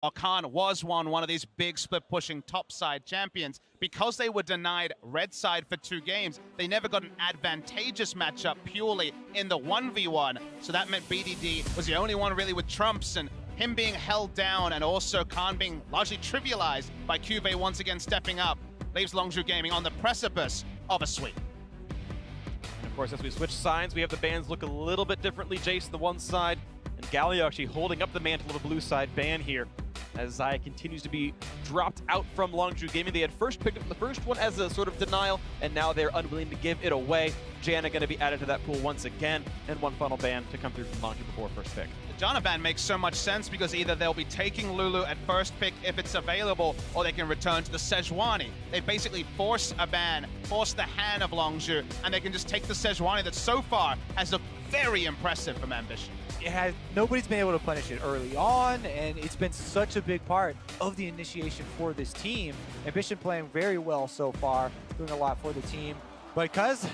Rakan was one of these big split-pushing top-side champions. Because they were denied red side for 2 games, they never got an advantageous matchup purely in the 1v1. So that meant BDD was the only one really with trumps, and him being held down and also Khan being largely trivialized by CuVee once again stepping up leaves Longzhu Gaming on the precipice of a sweep. And of course, as we switch sides, we have the bans look a little bit differently. Jace on the one side, and Galio actually holding up the mantle of the blue side ban here, as Xayah continues to be dropped out from Longzhu Gaming. They had first picked up the first one as a sort of denial, and now they're unwilling to give it away. Janna going to be added to that pool once again, and one final ban to come through from Longzhu before first pick. The Janna ban makes so much sense because either they'll be taking Lulu at first pick if it's available, or they can return to the Sejuani. They basically force a ban, force the hand of Longzhu, and they can just take the Sejuani that so far has looked very impressive from Ambition. Nobody's been able to punish it early on, and it's been such a big part of the initiation for this team. Ambition playing very well so far, doing a lot for the team. But Cuzz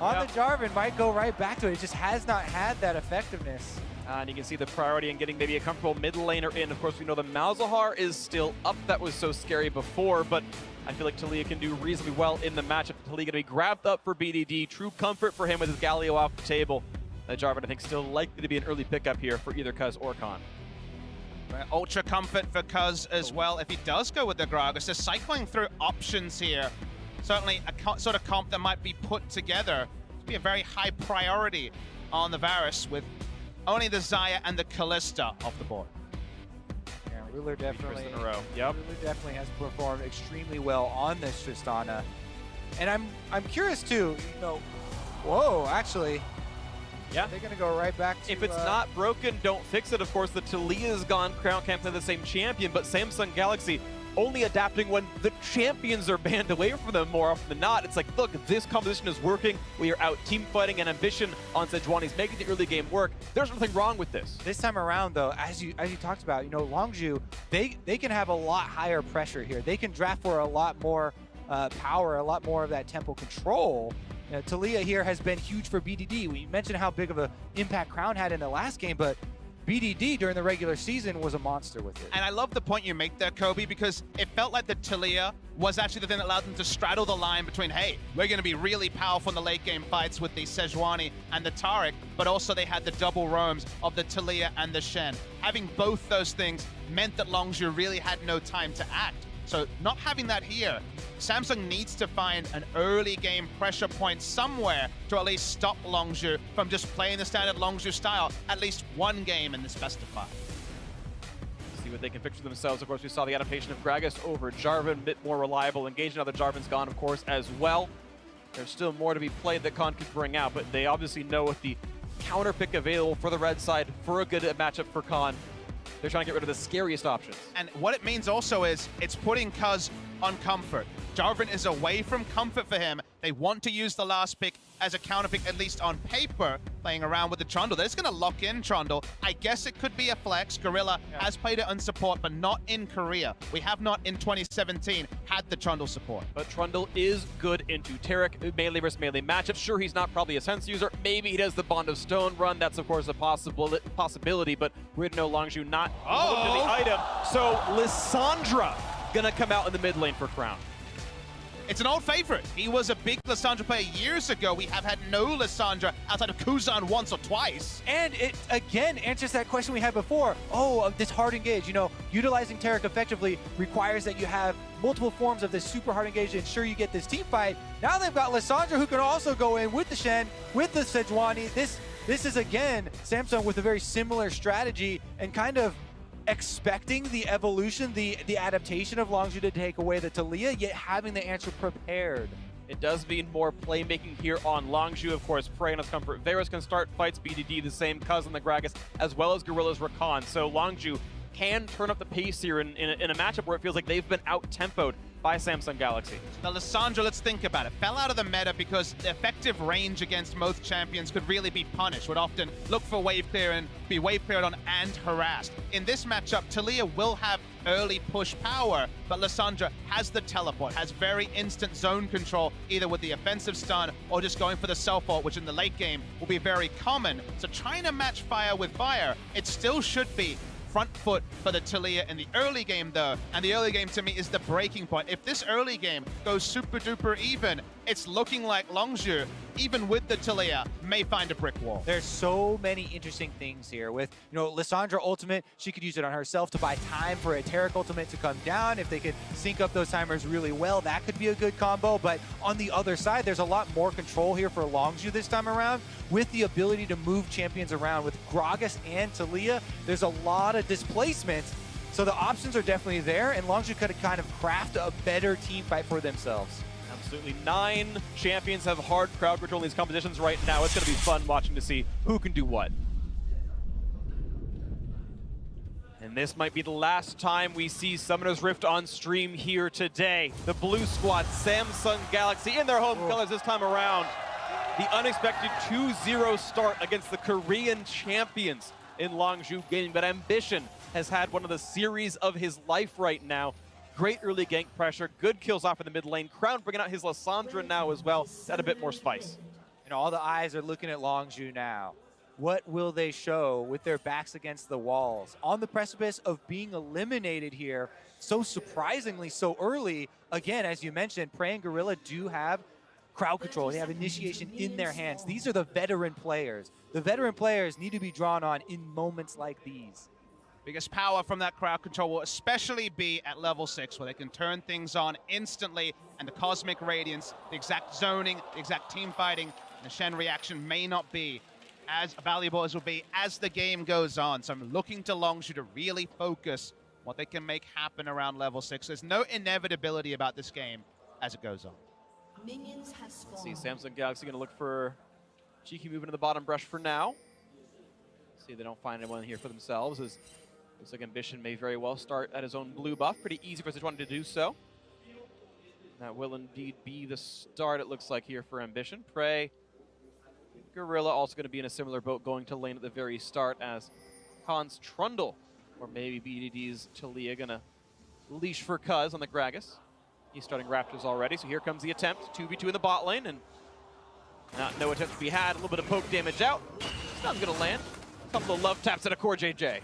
on the Jarvan might go right back to it. It just has not had that effectiveness. And you can see the priority in getting maybe a comfortable mid laner in. Of course, we know the Malzahar is still up. That was so scary before, but I feel like Taliyah can do reasonably well in the matchup. Taliyah going to be grabbed up for BDD. True comfort for him with his Galio off the table. Jarvan, I think, still likely to be an early pickup here for either Cuzz or Khan. Ultra comfort for Cuzz as well. If he does go with the Gragas, they're cycling through options here. Certainly a sort of comp that might be put together to be a very high priority on the Varus, with only the Xayah and the Kalista off the board. Yeah, Ruler definitely, in a row. Yep. Ruler definitely has performed extremely well on this Tristana. And I'm curious too, you know, whoa, actually, yeah, they're going to go right back to... If it's not broken, don't fix it. Of course, the Taliyah's gone. Crown Camp's not the same champion, but Samsung Galaxy only adapting when the champions are banned away from them more often than not. It's like, look, this composition is working. We are out team fighting, and Ambition on Sejuani's making the early game work. There's nothing wrong with this. This time around, though, as you talked about, you know, Longzhu, they can have a lot higher pressure here. They can draft for a lot more power, a lot more of that tempo control. You know, Taliyah here has been huge for BDD. We mentioned how big of an impact Crown had in the last game, but BDD during the regular season was a monster with it. And I love the point you make there, Kobe, because it felt like the Taliyah was actually the thing that allowed them to straddle the line between, hey, we're going to be really powerful in the late game fights with the Sejuani and the Taric, but also they had the double roams of the Taliyah and the Shen. Having both those things meant that Longzhu really had no time to act. So not having that here, Samsung needs to find an early game pressure point somewhere to at least stop Longzhu from just playing the standard Longzhu style at least one game in this best of 5. See what they can fix for themselves. Of course, we saw the adaptation of Gragas over Jarvan, a bit more reliable engagement. Now that Jarvan's gone, of course, as well. There's still more to be played that Khan could bring out, but they obviously know with the counter pick available for the red side for a good matchup for Khan, they're trying to get rid of the scariest options. And what it means also is it's putting Cuzz on comfort. Jarvan is away from comfort for him. They want to use the last pick as a counter pick, at least on paper, playing around with the Trundle. They're just going to lock in Trundle. I guess it could be a flex. Gorilla has played it on support, but not in Korea. We have not in 2017 had the Trundle support. But Trundle is good into Taric, melee versus melee matchup. Sure, he's not probably a sense user. Maybe he does the Bond of Stone run. That's, of course, a possibility, but we're going to know Longzhu not look at the item. So Lissandra going to come out in the mid lane for Crown. It's an old favorite. He was a big Lissandra player years ago. We have had no Lissandra outside of Cuzz once or twice. And it, again, answers that question we had before. Oh, this hard engage. You know, utilizing Taric effectively requires that you have multiple forms of this super hard engage to ensure you get this team fight. Now they've got Lissandra who can also go in with the Shen, with the Sejuani. This is, again, Samsung with a very similar strategy and kind of expecting the evolution, the adaptation of Longzhu to take away the Taliyah, yet having the answer prepared. It does mean more playmaking here on Longzhu. Of course, Prey on his comfort. Varus can start fights, BDD the same, Cuzz on the Gragas, as well as Gorilla's Rakan. So Longzhu can turn up the pace here in a matchup where it feels like they've been out-tempoed by Samsung Galaxy. Now Lissandra, let's think about it. Fell out of the meta because the effective range against most champions could really be punished. Would often look for wave clear and be wave cleared on and harassed. In this matchup, Taliyah will have early push power, but Lissandra has the teleport, has very instant zone control, either with the offensive stun or just going for the self-ult, which in the late game will be very common. So trying to match fire with fire, it still should be front foot for the Taliyah in the early game, though. And the early game, to me, is the breaking point. If this early game goes super duper even, it's looking like Longzhu, even with the Taliyah, may find a brick wall. There's so many interesting things here. With, Lissandra ultimate, she could use it on herself to buy time for a Taric ultimate to come down. If they could sync up those timers really well, that could be a good combo. But on the other side, there's a lot more control here for Longzhu this time around, with the ability to move champions around. With Gragas and Taliyah, there's a lot of displacement. So the options are definitely there, and Longzhu could kind of craft a better team fight for themselves. Absolutely. 9 champions have hard crowd control in these competitions right now. It's going to be fun watching to see who can do what. And this might be the last time we see Summoner's Rift on stream here today. The blue squad, Samsung Galaxy, in their home colors this time around. The unexpected 2-0 start against the Korean champions in Longzhu Gaming. But Ambition has had one of the series of his life right now. Great early gank pressure, good kills off in the mid lane. Crown bringing out his Lissandra now as well. Add a bit more spice. All the eyes are looking at Longzhu now. What will they show with their backs against the walls? On the precipice of being eliminated here, so surprisingly so early. Again, as you mentioned, Prey and Gorilla do have crowd control. They have initiation in their hands. These are the veteran players. The veteran players need to be drawn on in moments like these. Biggest power from that crowd control will especially be at level 6, where they can turn things on instantly, and the Cosmic Radiance, the exact zoning, the exact team fighting, the Shen reaction may not be as valuable as will be as the game goes on. So I'm looking to Longzhu to really focus what they can make happen around level 6. There's no inevitability about this game as it goes on. Minions has spawned. See, Samsung Galaxy going to look for cheeky movement in the bottom brush for now. See if they don't find anyone here for themselves, as looks like Ambition may very well start at his own blue buff. Pretty easy for Sejuani to do so. That will indeed be the start, it looks like, here for Ambition. Prey, Gorilla also going to be in a similar boat, going to lane at the very start, as Khan's Trundle, or maybe BDD's Taliyah, going to leash for Cuzz on the Gragas. He's starting Raptors already, so here comes the attempt. 2v2 in the bot lane, and no attempt to be had. A little bit of poke damage out. Stun's going to land. A couple of love taps at a CoreJJ.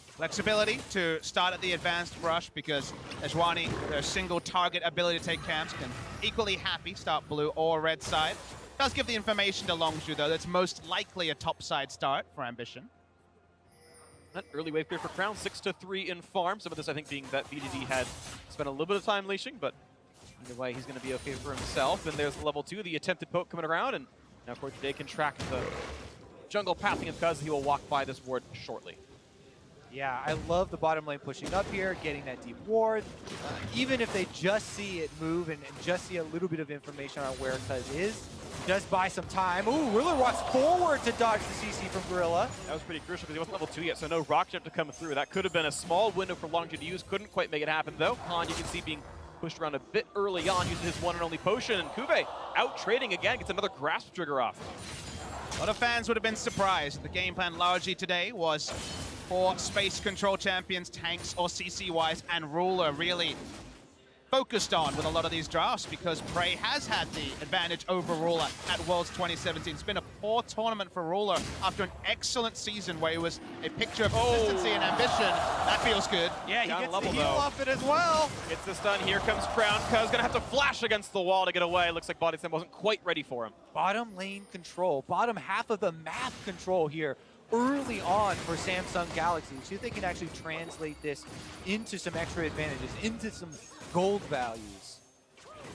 Flexibility to start at the advanced brush, because Sejuani, their single target ability to take camps, can equally happy start blue or red side. Does give the information to Longzhu, though. That's most likely a top side start for Ambition. An early wave clear for Crown, 6-3 in farm. Some of this, I think, being that BDD had spent a little bit of time leashing, but either way, he's going to be okay for himself. And there's level 2, the attempted poke coming around, and now CoreJJ can track the jungle pathing of Cuzz. He will walk by this ward shortly. Yeah, I love the bottom lane pushing up here, getting that deep ward. Even if they just see it move and just see a little bit of information on where Cuzz is, just buy some time. Ooh, Ruler walks forward to dodge the CC from Gorilla. That was pretty crucial because he wasn't level 2 yet, so no rock jump to come through. That could have been a small window for Longzhu to use. Couldn't quite make it happen, though. Khan, you can see, being pushed around a bit early on, using his one and only potion. And CuVee out trading again, gets another grasp trigger off. A lot of fans would have been surprised. The game plan largely today was for space control champions, tanks, or CC-wise, and Ruler really focused on with a lot of these drafts, because Prey has had the advantage over Ruler at Worlds 2017. It's been a poor tournament for Ruler after an excellent season where he was a picture of consistency and ambition. That feels good. Yeah, he gets the heal though. off it as well. Gets the stun. Here comes Crown. Cuzz gonna have to flash against the wall to get away. Looks like Body Slam wasn't quite ready for him. Bottom lane control, bottom half of the map control here early on for Samsung Galaxy. See if they can actually translate this into some extra advantages, into some gold values.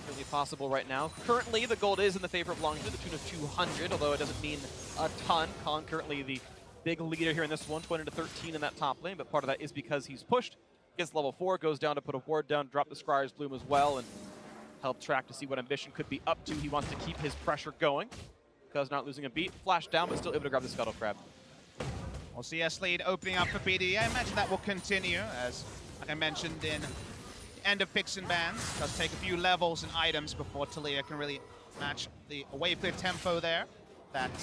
Really possible right now. Currently, the gold is in the favor of Longzhu, the tune of 200, although it doesn't mean a ton. Khan currently the big leader here in this one, 20-13 in that top lane, but part of that is because he's pushed. Gets level 4, goes down to put a ward down, drop the Scryer's Bloom as well, and help track to see what Ambition could be up to. He wants to keep his pressure going. Cuzz not losing a beat. Flash down, but still able to grab the Scuttle Crab. We'll see CS lead opening up for BDD. I imagine that will continue, as, like I mentioned, in the end of picks and bans. Does take a few levels and items before Taliyah can really match the wave clear tempo there that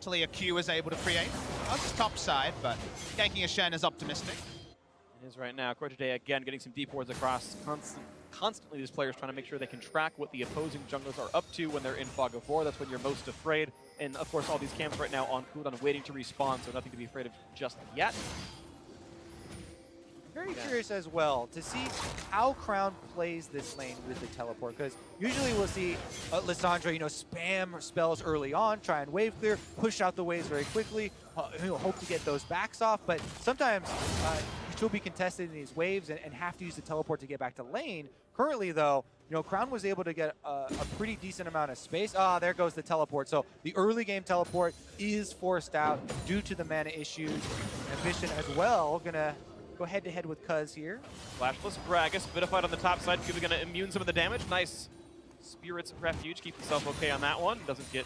Taliyah Q is able to create. That's his top side, but ganking a Shen is optimistic. It is right now. CoreJJ again getting some deep wards across. Constantly these players trying to make sure they can track what the opposing junglers are up to when they're in Fog of War. That's when you're most afraid. And of course, all these camps right now on cooldown waiting to respawn, so nothing to be afraid of just yet. Very curious as well to see how Crown plays this lane with the teleport, because usually we'll see Lissandra, spam spells early on, try and wave clear, push out the waves very quickly, hope to get those backs off, but sometimes she'll be contested in these waves and have to use the teleport to get back to lane. Currently, though, Crown was able to get a pretty decent amount of space. Ah, there goes the teleport. So the early game teleport is forced out due to the mana issues. Ambition as well, gonna go head-to-head with Cuzz here. Flashless Gragas, bit of fight on the top side. CuVee gonna immune some of the damage. Nice Spirit's Refuge, keep himself okay on that one. Doesn't get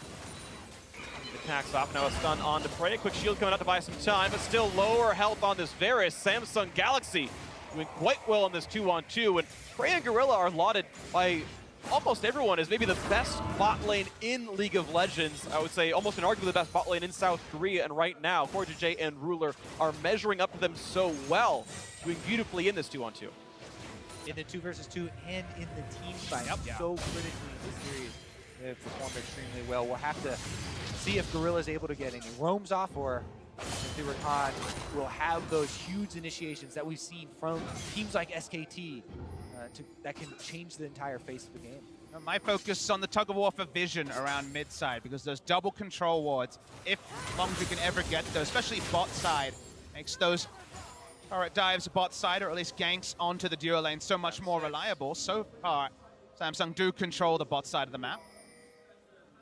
attacks off. Now a stun on to Prey. A quick shield coming out to buy some time, but still lower health on this Varus. Samsung Galaxy doing quite well on this 2-on-2, and Prey and Gorilla are lauded by almost everyone as maybe the best bot lane in League of Legends. I would say almost inarguably the best bot lane in South Korea, and right now CoreJJ and Ruler are measuring up to them so well, doing beautifully in this 2-on-2. In the 2 versus 2 and in the team fight. Yeah. So critically in this series, they've performed extremely well. We'll have to see if Gorilla is able to get any roams off, or if the Rakan will have those huge initiations that we've seen from teams like SKT that can change the entire face of the game. My focus is on the tug-of-war for vision around mid-side, because those double control wards, if Longzhu can ever get those, especially bot side, makes those dives bot side, or at least ganks onto the duo lane so much more reliable. So far, Samsung do control the bot side of the map.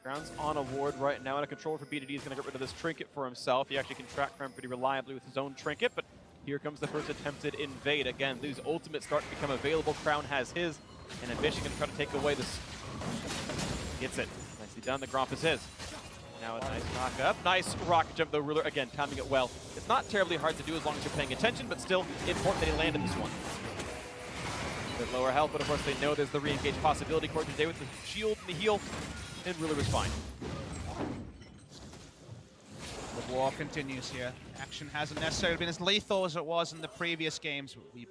Crown's on a ward right now, and a controller for BDD is going to get rid of this trinket for himself. He actually can track Crown pretty reliably with his own trinket, but here comes the first attempted invade. Again, these ultimates start to become available. Crown has his, and Ambition going to try to take away this. Gets it. Nicely done. The Gromp is his. Now a nice knock up. Nice rocket jump, though. Ruler, again, timing it well. It's not terribly hard to do as long as you're paying attention, but still important that he landed this one. A bit lower health, but of course they know there's the re-engage possibility. CoreJJ with the shield and the heal, and Ruler was fine. The war continues here. Action hasn't necessarily been as lethal as it was in the previous games. We've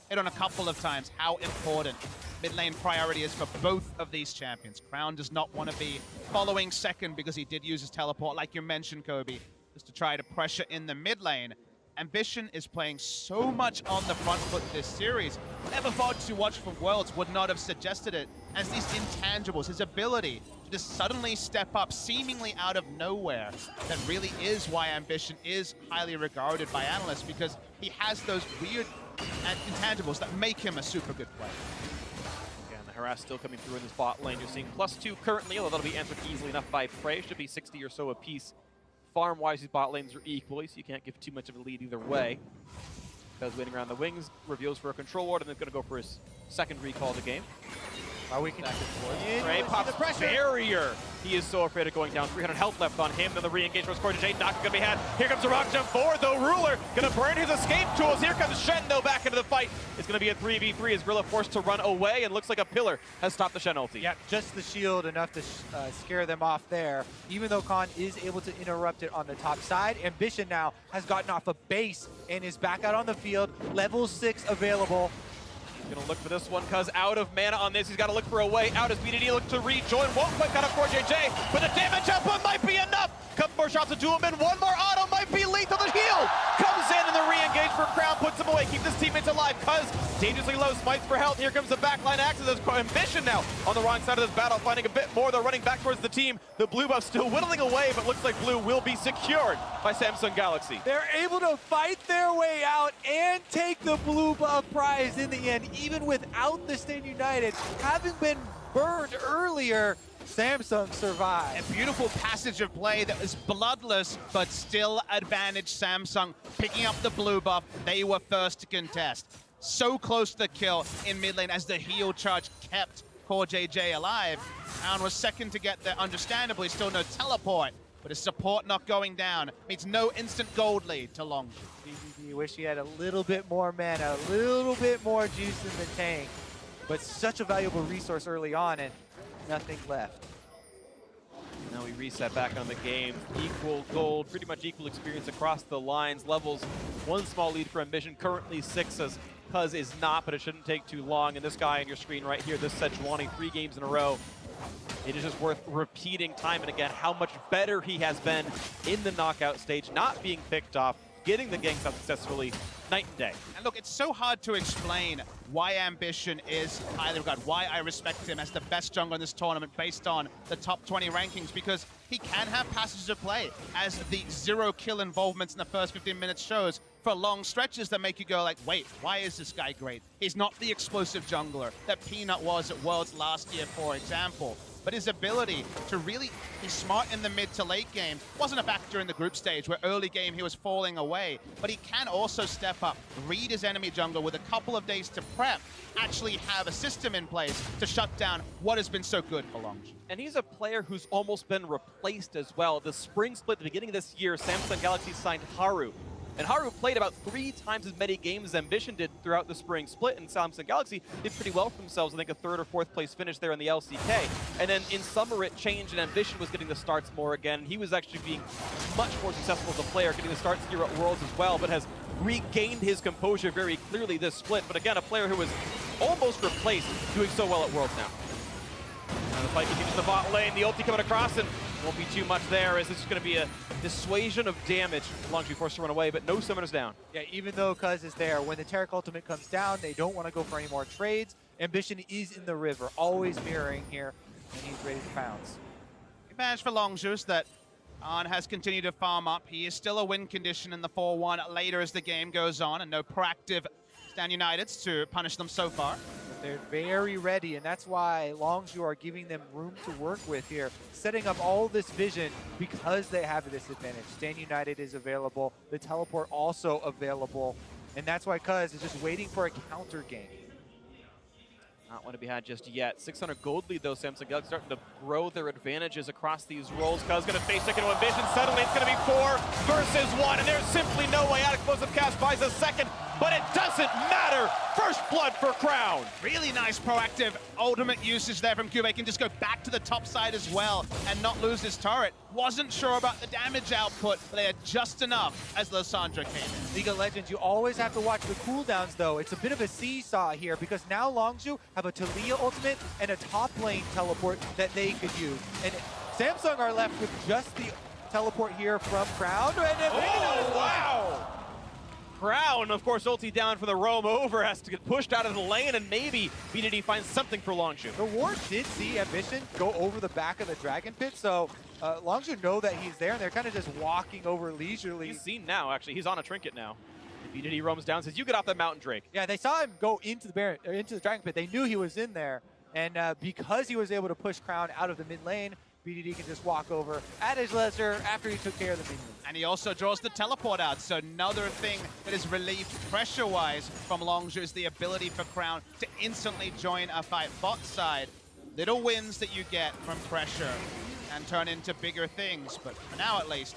hit on a couple of times how important mid lane priority is for both of these champions. Crown does not want to be following second because he did use his teleport, like you mentioned, Kobe, just to try to pressure in the mid lane. Ambition is playing so much on the front foot this series. Never thought to watch from Worlds would not have suggested it, as these intangibles, his ability to just suddenly step up seemingly out of nowhere, that really is why Ambition is highly regarded by analysts, because he has those weird intangibles that make him a super good player. Again, the harass still coming through in this bot lane. You're seeing +2 currently, although that'll be answered easily enough by Prey. Should be 60 or so apiece. Farm-wise, these bot lanes are equally, so you can't give too much of a lead either way. Cuzz waiting around the wings, reveals for a control ward, and then going to go for his second recall of the game. Are we back and forth? Prey pops barrier. He is so afraid of going down. 300 health left on him. Then the re-engage from CoreJJ. Not going to be had. Here comes a rock jump forward, though. Ruler going to burn his escape tools. Here comes Shen, though, back into the fight. It's going to be a 3v3 as Gorilla forced to run away, and looks like a pillar has stopped the Shen ulti. Yeah, just the shield enough to scare them off there. Even though Khan is able to interrupt it on the top side, Ambition now has gotten off a base and is back out on the field. Level 6 available. Gonna look for this one, Cuzz out of mana on this. He's got to look for a way out as BDD looks to rejoin. Won't quite cut up CoreJJ, but the damage output might be enough. Couple more shots into him, and one more auto might be lethal. The heal comes in, and the re-engage for Crown puts him away. Keep his teammates alive. Cuzz dangerously low, smites for health. Here comes the backline axis. There's Ambition now on the wrong side of this battle, finding a bit more. They're running back towards the team. The blue buff still whittling away, but looks like blue will be secured by Samsung Galaxy. They're able to fight their way out and take the blue buff prize in the end, even without the Stand United having been burned earlier. Samsung survived. A beautiful passage of play that was bloodless, but still advantage Samsung. Picking up the blue buff, they were first to contest. So close to the kill in mid lane as the heal charge kept CoreJJ alive. Crown was second to get there, understandably, still no teleport, but his support not going down means no instant gold lead to Longzhu. BDD wish he had a little bit more mana, a little bit more juice in the tank, but such a valuable resource early on and nothing left. Now we reset back on the game. Equal gold, pretty much equal experience across the lines. Levels, one small lead for Ambition, currently 6 as Cuzz is not, but it shouldn't take too long. And this guy on your screen right here, this Sejuani, 3 games in a row. It is just worth repeating time and again how much better he has been in the knockout stage, not being picked off, getting the ganks out successfully, night and day. And look, it's so hard to explain why Ambition is highly regarded, why I respect him as the best jungler in this tournament based on the top 20 rankings, because he can have passages of play, as the 0 kill involvements in the first 15 minutes shows, for long stretches that make you go like, wait, why is this guy great? He's not the explosive jungler that Peanut was at Worlds last year, for example. But his ability to really be smart in the mid to late game wasn't a factor in the group stage, where early game he was falling away. But he can also step up, read his enemy jungler with a couple of days to prep, actually have a system in place to shut down what has been so good for Longzhu. And he's a player who's almost been replaced as well. The spring split at the beginning of this year, Samsung Galaxy signed Haru. And Haru played about 3 times as many games as Ambition did throughout the spring split, and Samsung Galaxy did pretty well for themselves. I think a 3rd or 4th place finish there in the LCK. And then in summer it changed, and Ambition was getting the starts more again. He was actually being much more successful as a player, getting the starts here at Worlds as well, but has regained his composure very clearly this split. But again, a player who was almost replaced, doing so well at Worlds now. And the fight continues in the bot lane, the ulti coming across, and won't be too much there, as this is going to be a dissuasion of damage. Longzhu forced to run away, but no summoners down. Yeah, even though Cuzz is there, when the Taric ultimate comes down, they don't want to go for any more trades. Ambition is in the river, always mirroring here, and he's ready to pounce. Advantage for Longzhu is that Arn has continued to farm up. He is still a win condition in the 4-1 later as the game goes on, and no proactive Stand Uniteds to punish them so far. They're very ready, and that's why Longzhu are giving them room to work with here, setting up all this vision because they have this advantage. Stand United is available, the teleport also available, and that's why Cuzz is just waiting for a counter game. Not one to be had just yet. 600 gold lead though, Samsung Galaxy starting to grow their advantages across these roles. Cuzz gonna face second to Ambition. Suddenly it's gonna be 4 versus 1, and there's simply no way out. Explosive cast buys a second, but it doesn't matter. First blood for Crown. Really nice proactive ultimate usage there from CuVee. Can just go back to the top side as well and not lose his turret. Wasn't sure about the damage output, but they had just enough as Lissandra came in. League of Legends, you always have to watch the cooldowns though. It's a bit of a seesaw here because now Longzhu have a Taliyah ultimate and a top lane teleport that they could use. And Samsung are left with just the teleport here from Crown. Oh, wow! Crown, of course, ulti down for the roam over, has to get pushed out of the lane, and maybe BDD finds something for Longzhu. The ward did see Ambition go over the back of the Dragon Pit, so Longzhu know that he's there, and they're kind of just walking over leisurely. He's seen now, actually. He's on a trinket now. BDD roams down, says, you get off that mountain, Drake. Yeah, they saw him go into the Dragon Pit. They knew he was in there, and because he was able to push Crown out of the mid lane, BDD can just walk over at his leisure after he took care of the minions. And he also draws the teleport out, so another thing that is relieved pressure-wise from Longzhu is the ability for Crown to instantly join a fight bot side. Little wins that you get from pressure and turn into bigger things, but for now at least,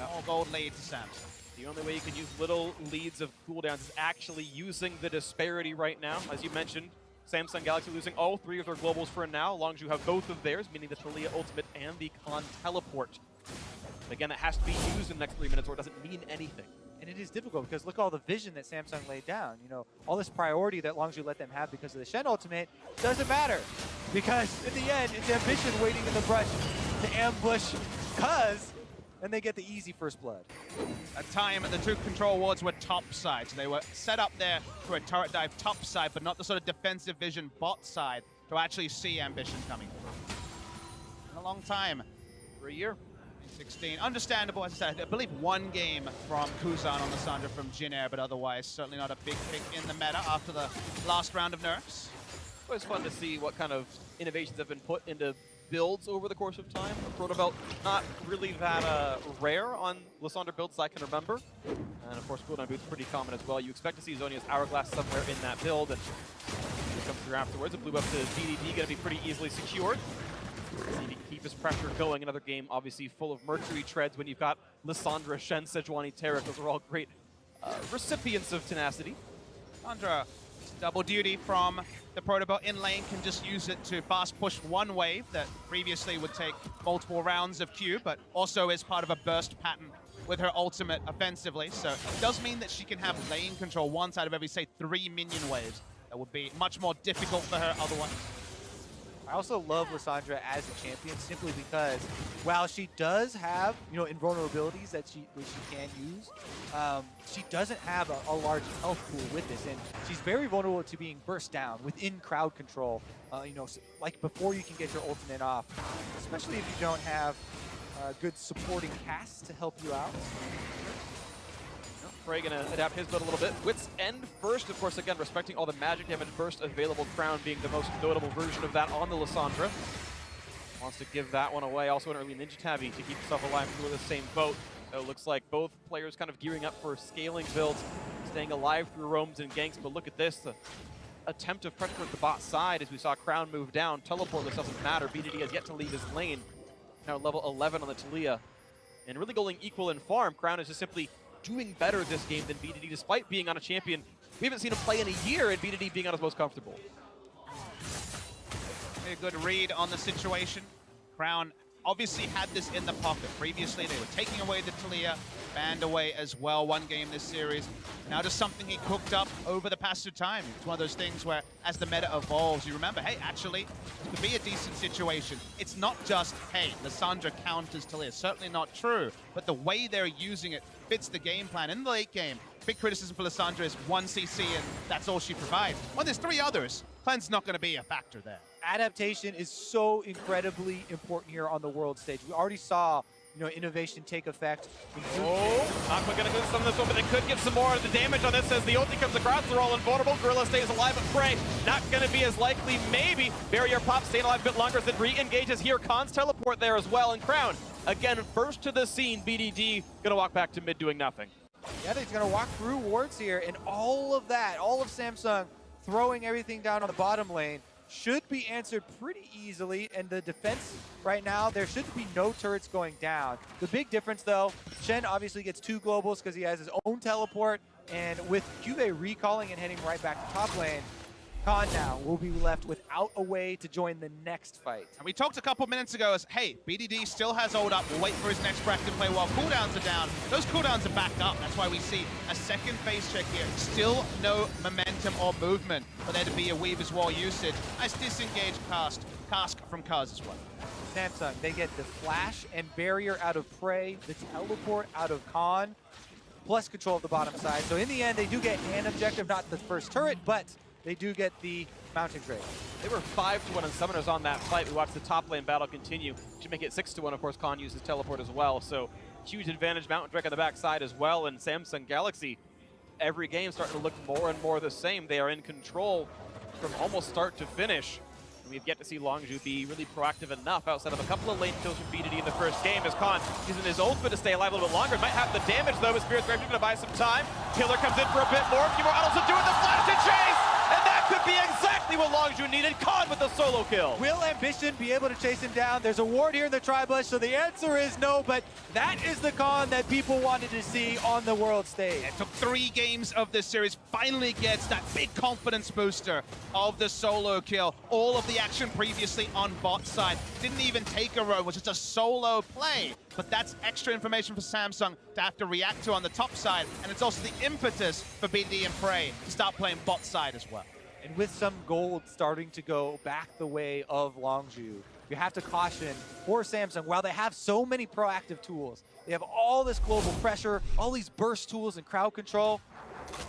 all gold lead to Samsung. The only way you can use little leads of cooldowns is actually using the disparity right now. As you mentioned, Samsung Galaxy losing all 3 of their globals for now. Longzhu have both of theirs, meaning the Taliyah ultimate and the Khan teleport. But again, it has to be used in the next 3 minutes or it doesn't mean anything. And it is difficult because look at all the vision that Samsung laid down. You know, all this priority that Longzhu let them have because of the Shen ultimate doesn't matter. Because in the end, it's Ambition waiting in the brush to ambush Cuzz, and they get the easy first blood. At time, the 2 control wards were top side, so they were set up there for a turret dive top side, but not the sort of defensive vision bot side to actually see Ambition coming through. In a long time. For a year. 16. Understandable, as I said, I believe 1 game from Kuzan on Lissandra from Jin Air, but otherwise certainly not a big pick in the meta after the last round of nerfs. Always fun to see what kind of innovations have been put into builds over the course of time. A proto belt not really that rare on Lissandra builds I can remember. And of course, cooldown boots pretty common as well. You expect to see Zhonya's Hourglass somewhere in that build, and it comes through afterwards. A blue buff to BDD going to be pretty easily secured. So he can keep his pressure going. Another game obviously full of Mercury treads when you've got Lissandra, Shen, Sejuani, Taric. Those are all great recipients of tenacity. Lissandra, double duty from the Protobot in lane, can just use it to fast push 1 wave that previously would take multiple rounds of Q, but also is part of a burst pattern with her ultimate offensively. So it does mean that she can have lane control 1 side of every, say, 3 minion waves. That would be much more difficult for her otherwise. I also love Lissandra as a champion simply because while she does have, invulnerabilities that she can use, she doesn't have a large health pool with this, and she's very vulnerable to being burst down within crowd control. Like before you can get your ultimate off, especially if you don't have good supporting casts to help you out. Frey gonna adapt his build a little bit. Wits End first, of course, again, respecting all the magic damage burst available. Crown being the most notable version of that on the Lissandra. Wants to give that one away. Also an early Ninja Tabby to keep himself alive through the same boat. So it looks like both players kind of gearing up for scaling builds, staying alive through roams and ganks. But look at this, the attempt of pressure at the bot side as we saw Crown move down. Teleportless doesn't matter. BDD has yet to leave his lane. Now level 11 on the Taliyah. And really going equal in farm. Crown is just simply doing better this game than BDD, despite being on a champion we haven't seen him play in a year, and BDD being on his most comfortable. A good read on the situation. Crown obviously had this in the pocket. Previously, they were taking away the Taliyah, banned away as well one game this series. Now just something he cooked up over the passage of time. It's one of those things where, as the meta evolves, you remember, hey, actually, it could be a decent situation. It's not just, hey, Lissandra counters Taliyah. Certainly not true, but the way they're using it fits the game plan. In the late game, big criticism for Lissandra is 1 CC, and that's all she provides. When there's 3 others, Clean's not going to be a factor there. Adaptation is so incredibly important here on the world stage. We already saw, innovation take effect. Not quite going to get some of this one, but they could get some more of the damage on this as the ulti comes across. They're all invulnerable. Gorilla stays alive, but Frey not going to be as likely, maybe. Barrier pop staying alive a bit longer as it re-engages here. Khan's teleport there as well, and Crown, again, first to the scene. BDD going to walk back to mid doing nothing. Yeah, he's going to walk through wards here, and all of Samsung throwing everything down on the bottom lane should be answered pretty easily, and the defense right now, there should be no turrets going down. The big difference though, Shen obviously gets 2 globals because he has his own teleport, and with CuVee recalling and heading right back to top lane, Khan now will be left without a way to join the next fight. And we talked a couple minutes ago as, hey, BDD still has ult up. We'll wait for his next bracket play while cooldowns are down. Those cooldowns are back up. That's why we see a second phase check here. Still no momentum or movement for there to be a Weaver's Wall usage. Nice disengaged cask from Cuzz as well. Samsung, they get the flash and barrier out of Prey, the teleport out of Khan, plus control of the bottom side. So in the end, they do get an objective, not the first turret, but they do get the Mountain Drake. They were 5-1 on Summoners on that fight. We watched the top lane battle continue. Should make it 6-1. Of course, Khan uses teleport as well. So huge advantage. Mountain Drake on the backside as well. And Samsung Galaxy, every game starting to look more and more the same. They are in control from almost start to finish. And we've yet to see Longzhu be really proactive enough outside of a couple of lane kills from BDD in the first game as Khan using his ultimate to stay alive a little bit longer. Might have the damage though, but Spirit's Grave going to buy some time. Killer comes in for a bit more. A few more autos to do it. The flash and chase! And that could be exactly what Longzhu needed. Khan with the solo kill. Will Ambition be able to chase him down? There's a ward here in the Tri-Bush, so the answer is no, but that is the Khan that people wanted to see on the world stage. It took 3 games of this series, finally gets that big confidence booster of the solo kill. All of the action previously on bot side didn't even take a roam, was just a solo play. But that's extra information for Samsung to have to react to on the top side, and it's also the impetus for BDD and Prey to start playing bot side as well. And with some gold starting to go back the way of Longzhu, you have to caution for Samsung, while they have so many proactive tools, they have all this global pressure, all these burst tools and crowd control.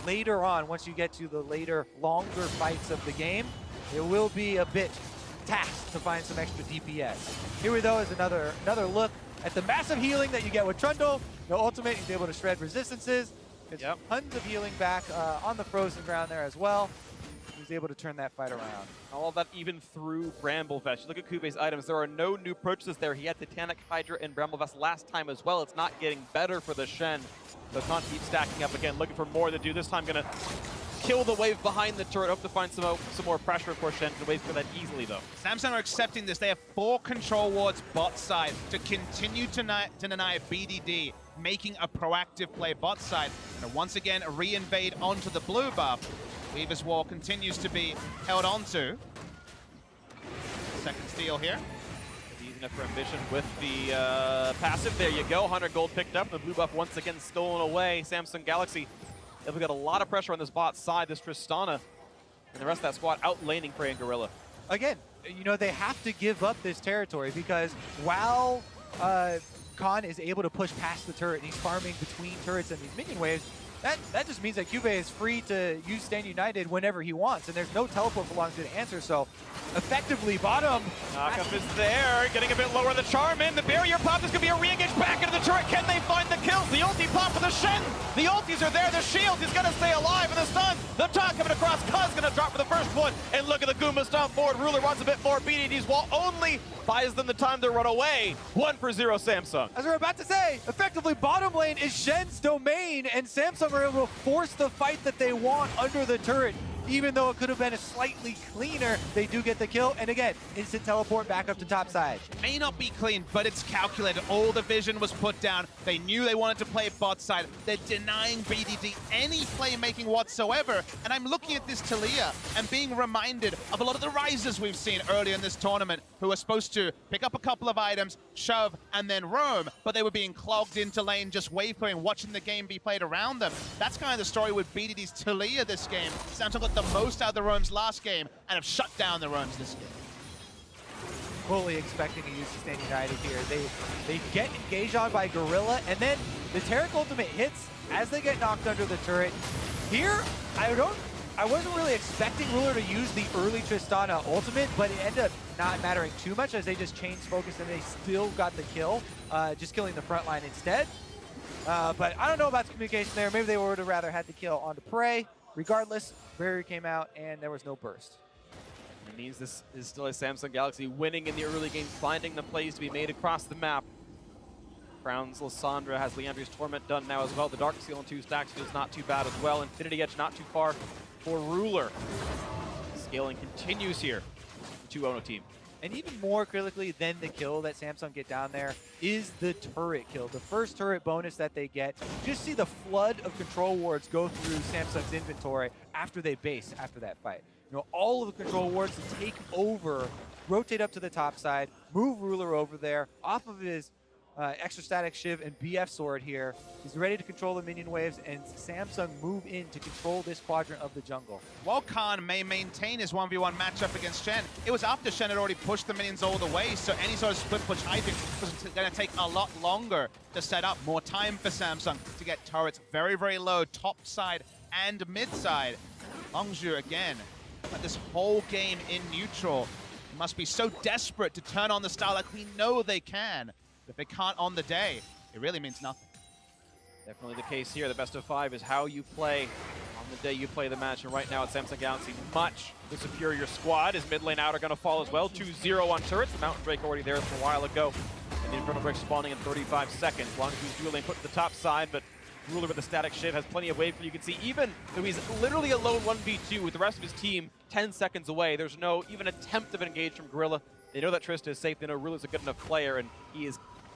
Later on, once you get to the later, longer fights of the game, it will be a bit taxed to find some extra DPS. Here we go is another look at the massive healing that you get with Trundle. No ultimate, he's able to shred resistances. There's tons of healing back on the frozen ground there as well. He's able to turn that fight around. All of that even through Bramble Vest. You look at CuVee's items, there are no new purchases there. He had Titanic, Hydra, and Bramble Vest last time as well. It's not getting better for the Shen. The Khan keeps stacking up again, looking for more to do. This time gonna kill the wave behind the turret. Hope to find some more pressure for Shen. Can wait for that easily though. Samsung are accepting this. They have 4 control wards bot side to continue to deny BDD, making a proactive play bot side. And once again, a re-invade onto the blue buff. Weaver's Wall continues to be held onto. Second steal here. Easy enough for Ambition with the passive. There you go. 100 gold picked up. The blue buff once again stolen away. Samsung Galaxy. They've got a lot of pressure on this bot side. This Tristana and the rest of that squad out laning Prey and Gorilla. again, you know, they have to give up this territory because while Khan is able to push past the turret and he's farming between turrets and these minion waves, that just means that CuVee is free to use Stand United whenever he wants, and there's no teleport for Longzhu to answer, so effectively bottom. Knockup is there, getting a bit lower. The charm in, the barrier pop. This could be a re-engage back into the turret. Can they find the kills? The ulti pop for the Shen. The ultis are there, the shield. He's gonna stay alive in the stun. The taunt coming across. Cuzz gonna drop for the first one. And look at the Goomba stomp forward. Ruler wants a bit more. BDD's wall only buys them the time to run away. 1-0 Samsung. As we're about to say, effectively bottom lane is Shen's domain, and Samsung are able to force the fight that they want under the turret. Even though it could have been a slightly cleaner, they do get the kill. And again, instant teleport back up to top side. May not be clean, but it's calculated. All the vision was put down. They knew they wanted to play bot side. They're denying BDD any playmaking whatsoever. And I'm looking at this Taliyah and being reminded of a lot of the risers we've seen earlier in this tournament who are supposed to pick up a couple of items, shove, and then roam, but they were being clogged into lane, just wave clearing, watching the game be played around them. That's kind of the story with BDD's Taliyah this game. Samsung got the most out of the roams last game and have shut down the roams this game. Fully expecting to use the Stand United here. They get engaged on by Gorilla, and then the Taric ultimate hits as they get knocked under the turret. Here, I wasn't really expecting Ruler to use the early Tristana ultimate, but it ended up not mattering too much as they just changed focus and they still got the kill, just killing the front line instead. But I don't know about the communication there. Maybe they would have rather had the kill onto Prey. Regardless, barrier came out and there was no burst. It means this is still a Samsung Galaxy winning in the early game, finding the plays to be made across the map. Crowns Lissandra has Leandri's Torment done now as well. The Dark Seal and 2 stacks feels not too bad as well. Infinity Edge not too far for Ruler. Scaling continues here. 2-0 team. And even more critically than the kill that Samsung get down there is the turret kill. The first turret bonus that they get. Just see the flood of control wards go through Samsung's inventory after they base, after that fight. You know, all of the control wards take over, rotate up to the top side, move Ruler over there, off of his extra static Shiv and BF sword here. He's ready to control the minion waves, and Samsung move in to control this quadrant of the jungle. While Khan may maintain his 1v1 matchup against Shen, it was after Shen had already pushed the minions all the way, so any sort of split push I think was going to take a lot longer to set up. More time for Samsung to get turrets very, very low, top side and mid side. Longzhu again, but this whole game in neutral. Must be so desperate to turn on the star like we know they can. If they can't on the day, it really means nothing. Definitely the case here. The best of 5 is how you play on the day you play the match. And right now at Samsung Galaxy, much the superior squad. His mid lane out are going to fall as well. 2-0 on turrets. The Mountain Drake already there from a while ago. And the Infernal Drake spawning in 35 seconds. Longzhu's dual lane put to the top side, but Ruler with the static Shiv has plenty of wave. You can see even though he's literally alone 1v2 with the rest of his team 10 seconds away, there's no even attempt of an engage from Gorilla. They know that Trista is safe. They know Ruler's a good enough player, and he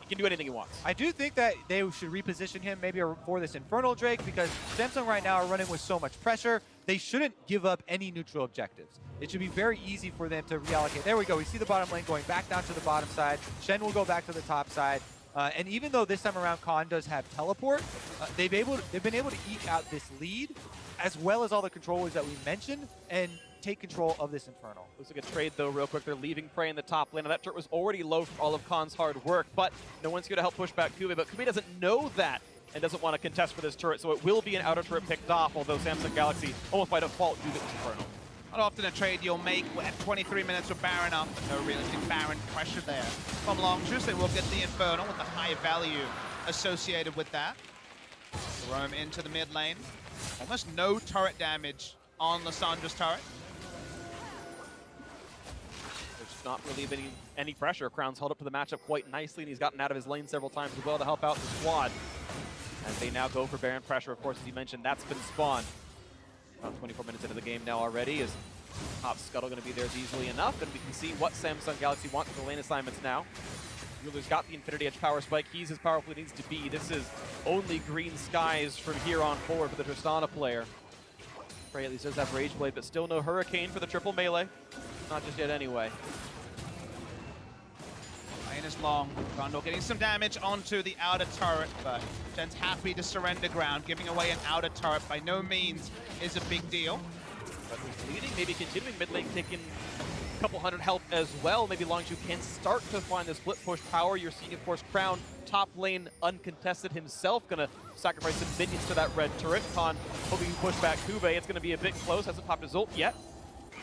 can do anything he wants. I do think that they should reposition him maybe for this Infernal Drake, because Samsung right now are running with so much pressure. They shouldn't give up any neutral objectives. It should be very easy for them to reallocate. There we go. We see the bottom lane going back down to the bottom side. Shen will go back to the top side. And even though this time around Khan does have teleport, they've been able to eke out this lead, as well as all the controllers that we mentioned, and take control of this Infernal. Looks like a trade though real quick. They're leaving Prey in the top lane. Now that turret was already low from all of Khan's hard work, but no one's here to help push back CuVee. But CuVee doesn't know that and doesn't want to contest for this turret, so it will be an outer turret picked off, although Samsung Galaxy almost by default do this Infernal. Not often a trade you'll make at 23 minutes with Baron up, but no realistic Baron pressure there from Longzhu. They will get the Infernal with the high value associated with that. Roam into the mid lane. Almost no turret damage on Lissandra's turret. There's not really any pressure. Crown's held up to the matchup quite nicely, and he's gotten out of his lane several times as well to help out the squad. As they now go for Baron pressure, of course, as you mentioned, that's been spawned. About 24 minutes into the game now already. Is top scuttle going to be there easily enough? And we can see what Samsung Galaxy wants for the lane assignments now. Ruler's got the Infinity Edge power spike. He's as powerful as he needs to be. This is only green skies from here on forward for the Tristana player. Prey at least does have Rage Blade, but still no Hurricane for the triple melee. Not just yet anyway. Lane is long. Trundle getting some damage onto the outer turret, but Shen's happy to surrender ground. Giving away an outer turret by no means is a big deal. But who's leading? Maybe continuing mid lane taking couple hundred health as well. Maybe Longzhu can start to find the split push power. You're seeing, of course, Crown top lane uncontested himself, gonna sacrifice some minions to that red turret. Khan hoping to push back CuVee. It's gonna be a bit close, hasn't popped his ult yet.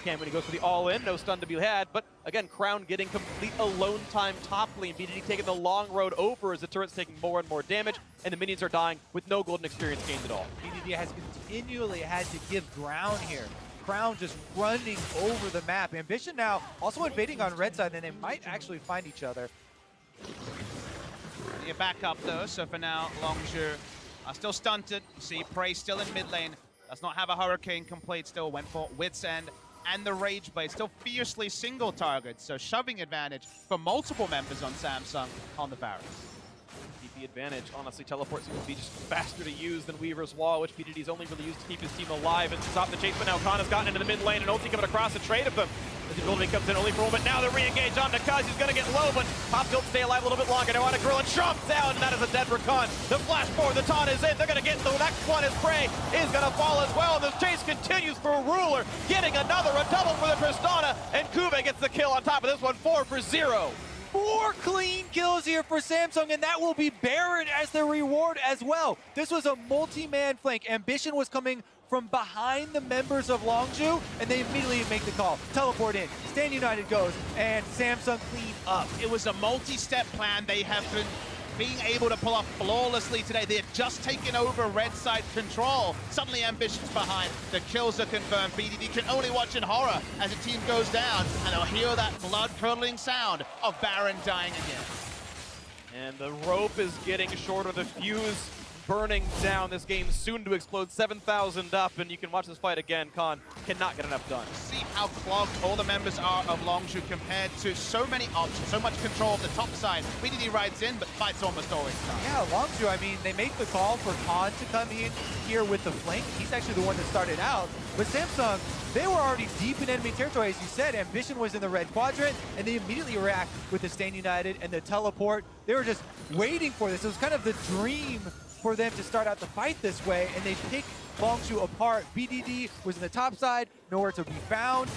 Can when he goes for the all-in, no stun to be had, but again, Crown getting complete alone time top lane. BDD taking the long road over as the turret's taking more and more damage, and the minions are dying with no golden experience gained at all. BDD has continually had to give ground here. Crown just running over the map. Ambition now also invading on red side, and they might actually find each other. You're back up though, so for now, Longzhu are still stunted. You see Prey still in mid lane, does not have a Hurricane complete, still went for Wit's End and the Rage Blade, still fiercely single targets, so shoving advantage for multiple members on Samsung on the Varus. DP advantage, honestly, teleport seems to be just faster to use than Weaver's Wall, which BDD's only really used to keep his team alive and stop the chase, but now Khan has gotten into the mid lane and ulti coming across the trade of them. As the building comes in only for a moment, now they're re-engaged on Cuzz. He's gonna get low, but Pop Tilt stay alive a little bit longer. Now on a grill and chomp down, and that is a dead Rakan. The flash forward, the taunt is in. They're gonna get the next one as Prey is gonna fall as well. And the chase continues for Ruler, getting a double for the Tristana, and CuVee gets the kill on top of this one, 4 for 0. 4 clean kills here for Samsung, and that will be Baron as the reward as well. This was a multi-man flank. Ambition was coming from behind the members of Longzhu, and they immediately make the call. Teleport in, Stand United goes, and Samsung clean up. It was a multi-step plan. They have been being able to pull off flawlessly today. They had just taken over red side control. Suddenly Ambition's behind. The kills are confirmed. BDD can only watch in horror as the team goes down, and they'll hear that blood-curdling sound of Baron dying again. And the rope is getting shorter. The fuse burning down. This game soon to explode. 7,000 up, and you can watch this fight again. Khan cannot get enough done. See how clogged all the members are of Longzhu compared to so many options, so much control of the top side. BDD rides in, but fight's almost always done. Yeah, Longzhu, I mean, they make the call for Khan to come in here with the flank. He's actually the one that started out. But Samsung, they were already deep in enemy territory, as you said. Ambition was in the red quadrant, and they immediately react with the Stand United and the teleport. They were just waiting for this. It was kind of the dream for them to start out the fight this way, and they pick Longzhu apart. BDD was in the top side, nowhere to be found.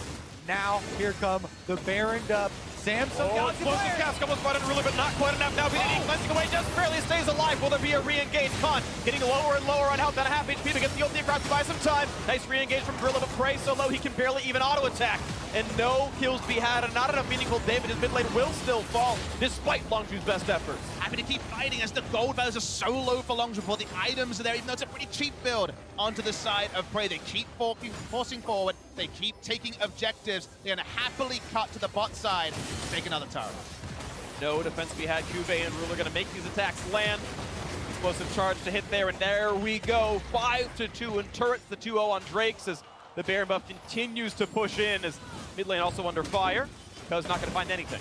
Now, here come the Baroned up Samsung. Explosive cast almost button Ruler, but not quite enough. Now BDD cleansing away, just barely stays alive. Will there be a re-engage? Khan getting lower and lower on health, at a half HP to get the ulti across to buy some time. Nice re-engage from Gorilla, but Prey so low he can barely even auto-attack. And no kills to be had, and not enough meaningful damage. His mid lane will still fall, despite Longzhu's best efforts. Happy to keep fighting as the gold values are so low for Longzhu, but the items are there, even though it's a pretty cheap build. Onto the side of Prey, they keep forcing forward, they keep taking objectives. They're gonna happily cut to the bot side, take another turret. No defense to be had. CuVee and Ruler gonna make these attacks land. Explosive charge to hit there, and there we go. 5-2 and turrets, the 2-0 on Drakes as the Baron buff continues to push in as mid lane also under fire. Cuzz not gonna find anything.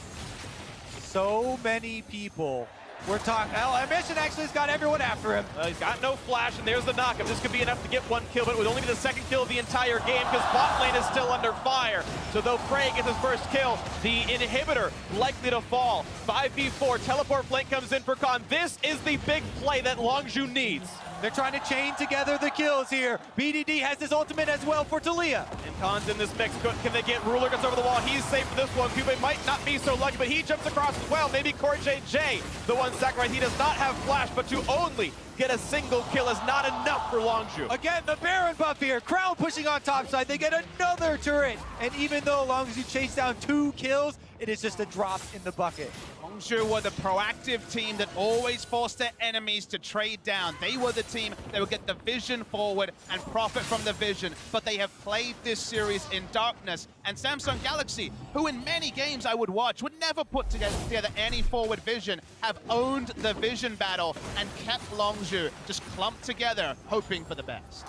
So many people. We're talking, Ambition actually has got everyone after him. He's got no flash, and there's the knock. If this could be enough to get one kill, but it would only be the second kill of the entire game because bot lane is still under fire. So though Prey gets his first kill, the inhibitor likely to fall. 5v4, teleport flank comes in for Khan. This is the big play that Longzhu needs. They're trying to chain together the kills here. BDD has his ultimate as well for Taliyah. And Khan's in this mix. Can they get Ruler? Gets over the wall. He's safe for this one. CuVee might not be so lucky, but he jumps across as well. Maybe CoreJJ, the one sacrifice. He does not have flash, but to only get a single kill is not enough for Longzhu. Again, the Baron buff here. Crown pushing on top side. They get another turret. And even though Longzhu chased down 2 kills, it is just a drop in the bucket. Longzhu were the proactive team that always forced their enemies to trade down. They were the team that would get the vision forward and profit from the vision. But they have played this series in darkness. And Samsung Galaxy, who in many games I would watch, would never put together any forward vision, have owned the vision battle and kept Longzhu just clumped together, hoping for the best.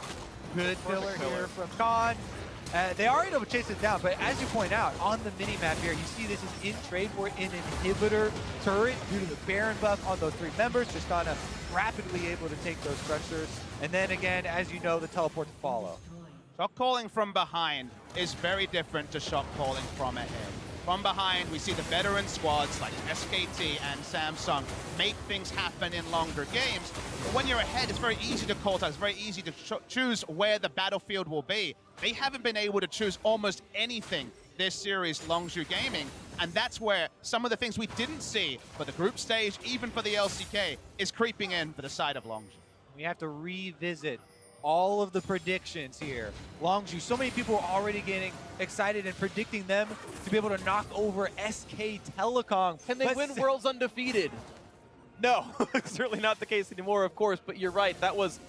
Good filler here from Khan. They are able to chase it down, but as you point out, on the mini-map here, you see this is in trade for an inhibitor turret due to the Baron buff on those 3 members. Tristana rapidly able to take those structures. And then again, as you know, the teleport to follow. Shot calling from behind is very different to shot calling from ahead. From behind, we see the veteran squads like SKT and Samsung make things happen in longer games. But when you're ahead, it's very easy to call time. It's very easy to choose where the battlefield will be. They haven't been able to choose almost anything this series, Longzhu Gaming. And that's where some of the things we didn't see for the group stage, even for the LCK, is creeping in for the side of Longzhu. We have to revisit all of the predictions here. Longzhu, so many people are already getting excited and predicting them to be able to knock over SK Telecom. Can they win Worlds undefeated? No, certainly not the case anymore, of course, but you're right. That was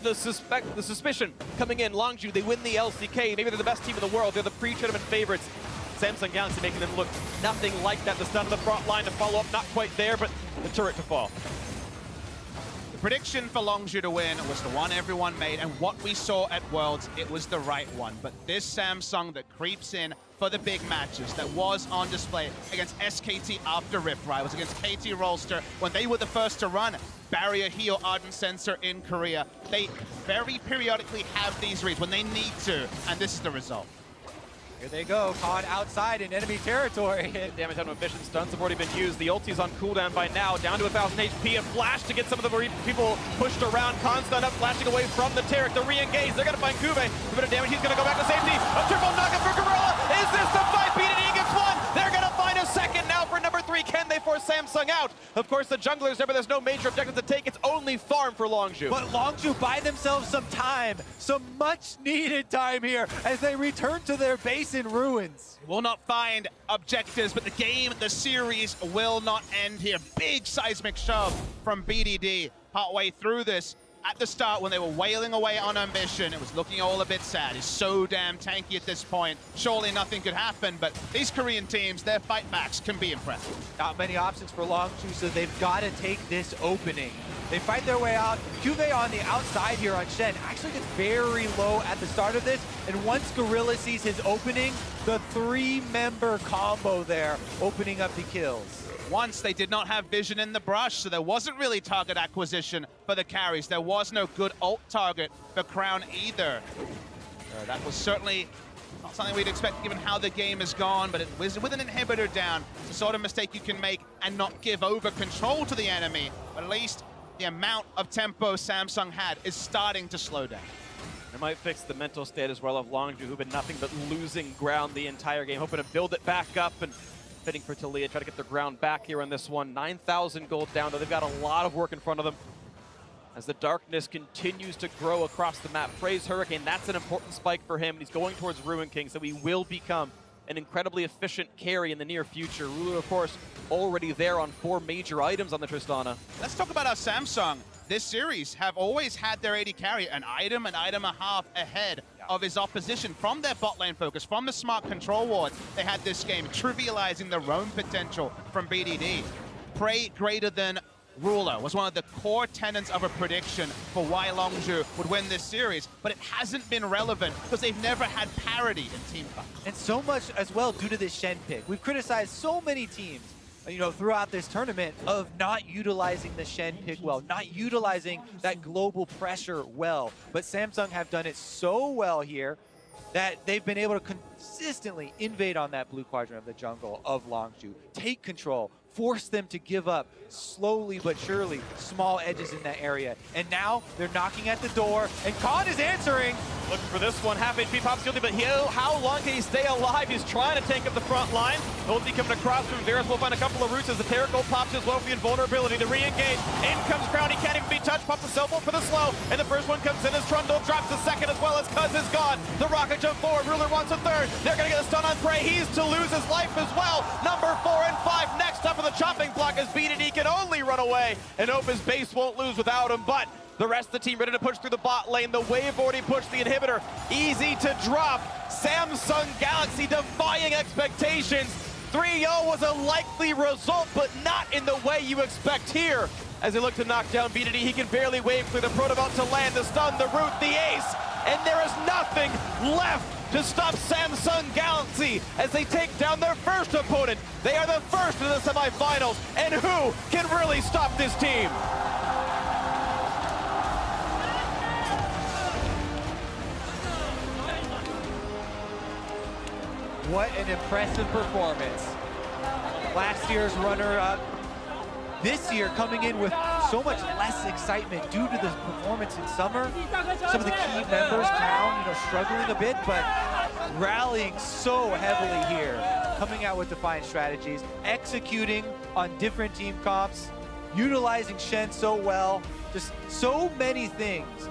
the suspicion coming in. Longzhu, they win the LCK. Maybe they're the best team in the world. They're the pre-tournament favorites. Samsung Galaxy making them look nothing like that. The stun of the front line to follow up, not quite there, but the turret to fall. The prediction for Longzhu to win was the one everyone made, and what we saw at Worlds, it was the right one. But this Samsung that creeps in for the big matches, that was on display against SKT after Rift Rivals, against KT Rolster, when they were the first to run Barrier Heal Ardent Sensor in Korea. They very periodically have these reads when they need to, and this is the result. Here they go, caught outside in enemy territory. Damage out of efficient stuns have already been used. The ulti's on cooldown by now, down to 1,000 HP. A flash to get some of the people pushed around. Khan stun up, flashing away from the Taric. The re-engage, they're gonna find CuVee. A bit of damage, he's gonna go back to safety. A triple knockup for Gorilla. Is this the fight? BDD gets one. They're gonna find a second now for number 3. Can they force Samsung out? Of course, the junglers, there's no major objective to take. It's only farm for Longzhu. But Longzhu buy themselves some time, some much needed time here as they return to their base in ruins. Will not find objectives, but the game, the series will not end here. Big seismic shove from BDD partway through this. At the start, when they were wailing away on Ambition, it was looking all a bit sad. He's so damn tanky at this point. Surely nothing could happen, but these Korean teams, their fight backs can be impressive. Not many options for Longzhu, so they've got to take this opening. They fight their way out. CuVee on the outside here on Shen actually gets very low at the start of this, and once Gorilla sees his opening, the 3-member combo there opening up the kills. Once they did not have vision in the brush, so there wasn't really target acquisition for the carries. There was no good ult target for Crown either. That was certainly not something we'd expect given how the game has gone, but it was with an inhibitor down. It's the sort of mistake you can make and not give over control to the enemy, but at least the amount of tempo Samsung had is starting to slow down. It might fix the mental state as well of Longzhu, who've been nothing but losing ground the entire game, hoping to build it back up and fitting for Taliyah, try to get their ground back here on this one. 9,000 gold down, though they've got a lot of work in front of them. As the darkness continues to grow across the map, Frey's Hurricane, that's an important spike for him. He's going towards Ruin King, so he will become an incredibly efficient carry in the near future. Ruler, of course, already there on 4 major items on the Tristana. Let's talk about how Samsung, this series, have always had their AD carry an item and a half ahead of his opposition from their bot lane focus, from the smart control ward. They had this game, trivializing the roam potential from BDD. Prey greater than Ruler was one of the core tenets of a prediction for why Longzhu would win this series, but it hasn't been relevant because they've never had parity in team fight. And so much as well due to this Shen pick. We've criticized so many teams, throughout this tournament of not utilizing the Shen pick well, not utilizing that global pressure well. But Samsung have done it so well here that they've been able to consistently invade on that blue quadrant of the jungle of Longzhu, take control, force them to give up slowly but surely small edges in that area. And now they're knocking at the door, and Khan is answering. Looking for this one, half HP pops guilty, but how long can he stay alive? He's trying to tank up the front line. Ulti coming across from Varus. We'll find a couple of routes as the Taric ult pops as well for the invulnerability to re-engage. In comes Crown, he can't even be touched. Pops the self ult for the slow, and the first one comes in as Trundle drops the second as well as Cuzz is gone. The rocket jump forward, Ruler wants a third. They're gonna get a stun on Prey. He's to lose his life as well. Number 4 and 5 next up for the chopping block as BDD can only run away, and hope his base won't lose without him, but the rest of the team ready to push through the bot lane. The wave already pushed the inhibitor. Easy to drop. Samsung Galaxy defying expectations. 3-0 was a likely result, but not in the way you expect here. As they look to knock down BDD, he can barely wave through the Protobout to land, the stun, the root, the ace, and there is nothing left to stop Samsung Galaxy as they take down their first opponent. They are the first in the semifinals, and who can really stop this team? What an impressive performance. Last year's runner-up, this year coming in with so much less excitement due to the performance in summer. Some of the key members, Crown, struggling a bit, but rallying so heavily here, coming out with defined strategies, executing on different team comps, utilizing Shen so well, just so many things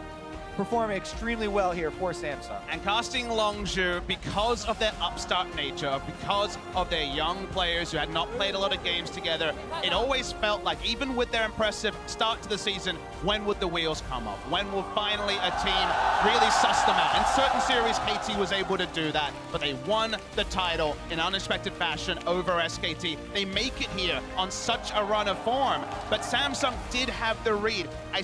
performing extremely well here for Samsung. And casting Longzhu, because of their upstart nature, because of their young players who had not played a lot of games together, it always felt like, even with their impressive start to the season, when would the wheels come off? When will finally a team really suss them out? In certain series, KT was able to do that, but they won the title in unexpected fashion over SKT. They make it here on such a run of form, but Samsung did have the read. I